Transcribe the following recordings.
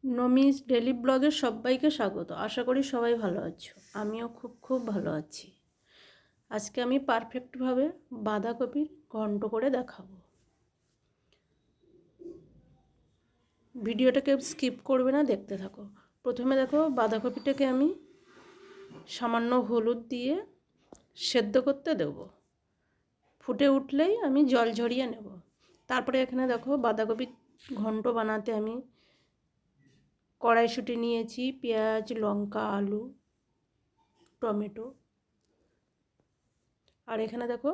নমিস daily ব্লগে সবাইকে স্বাগত। আশা করি সবাই ভালো আছো। আমিও খুব ভালো আছি। আজকে আমি পারফেক্টভাবে বাঁধাকপির ঘন্ট করে দেখাবো। ভিডিওটাকে স্কিপ করবে না, দেখতে থাকো। প্রথমে দেখো, বাঁধাকপিটাকে আমি সামান্য হলুদ দিয়ে সেদ্ধ করতে দেব। ফুটে উঠলেই আমি জল ঝরিয়ে নেব। তারপরে এখানে দেখো, বাঁধাকপি ঘন্ট বানাতে আমি কড়াইশুঁটি নিয়েছি, পেঁয়াজ, লঙ্কা, আলু, টমেটো। আর এখানে দেখো,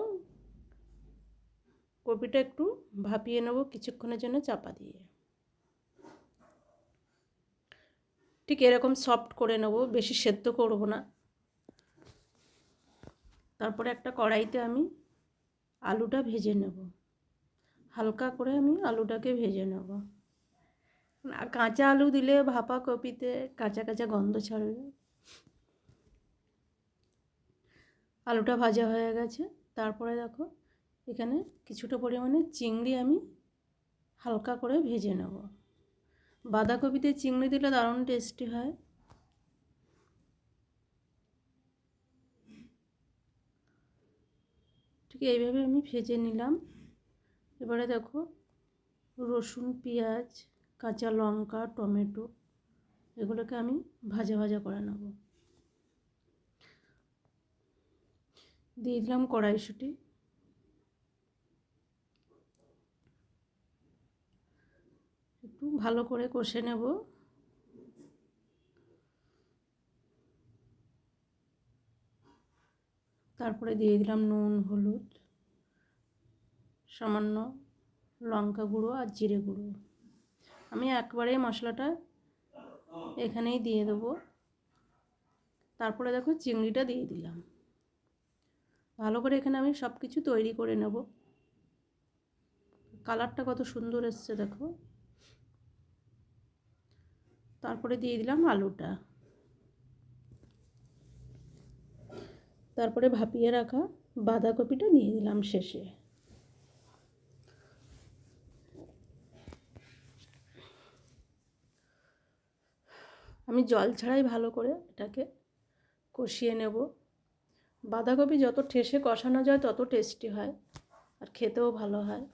কপিটা একটু ভাপিয়ে নেব কিছুক্ষণের জন্য চাপা দিয়ে। ঠিক এরকম সফট করে নেব, বেশি সেদ্ধ করব না। তারপরে একটা কড়াইতে আমি আলুটা ভেজে নেব। হালকা করে আমি আলুটাকে ভেজে নেব। কাঁচা আলু দিলে ভাপা কপিতে কাঁচা কাঁচা গন্ধ ছাড়বে। আলুটা ভাজা হয়ে গেছে। তারপরে দেখো, এখানে কিছুটা পরিমাণে চিংড়ি আমি হালকা করে ভেজে নেব। বাঁধাকপিতে চিংড়ি দিলে দারুণ টেস্টি হয়। ঠিক এইভাবে আমি ভেজে নিলাম। এবারে দেখো, রসুন, পেঁয়াজ, কাঁচা লঙ্কা, টমেটো এগুলোকে আমি ভাজা ভাজা করে নেব। দিয়ে দিলাম কড়াইশুঁটি। একটু ভালো করে কষে নেব। তারপরে দিয়ে দিলাম নুন, হলুদ, সামান্য লঙ্কা গুঁড়ো আর জিরে গুঁড়ো। আমি একবারে মশলাটা এখানেই দিয়ে দেবো। তারপরে দেখো, চিংড়িটা দিয়ে দিলাম। ভালো করে এখানে আমি সব কিছু তৈরি করে নেব। কালারটা কত সুন্দর এসছে দেখো। তারপরে দিয়ে দিলাম আলুটা। তারপরে ভাপিয়ে রাখা বাঁধাকপিটা দিয়ে দিলাম শেষে। আমি জল ছাড়াই ভালো করে এটাকে কষিয়ে নেব। বাঁধাকপি যত ঠেসে কষানো যায় তত টেস্টি হয় আর খেতেও ভালো হয়।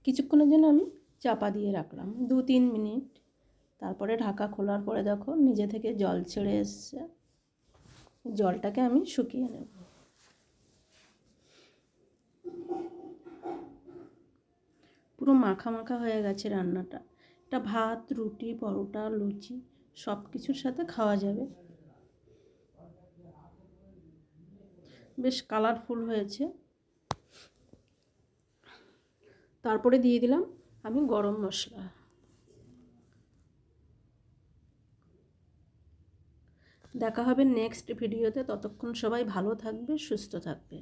কিছুক্ষণের জন্য আমি চাপা দিয়ে রাখলাম, 2-3 মিনিট। তারপরে ঢাকা খোলার পরে দেখো, নিজে থেকে জল ছেড়ে এসছে। জলটাকে আমি শুকিয়ে নেব। পুরো মাখা মাখা হয়ে গেছে রান্নাটা। এটা ভাত, রুটি, পরোটা, লুচি সব কিছুর সাথে খাওয়া যাবে। বেশ কালারফুল হয়েছে। তারপরে দিয়ে দিলাম আমি গরম মশলা। দেখা হবে নেক্সট ভিডিওতে। ততক্ষণ সবাই ভালো থাকবে, সুস্থ থাকবে।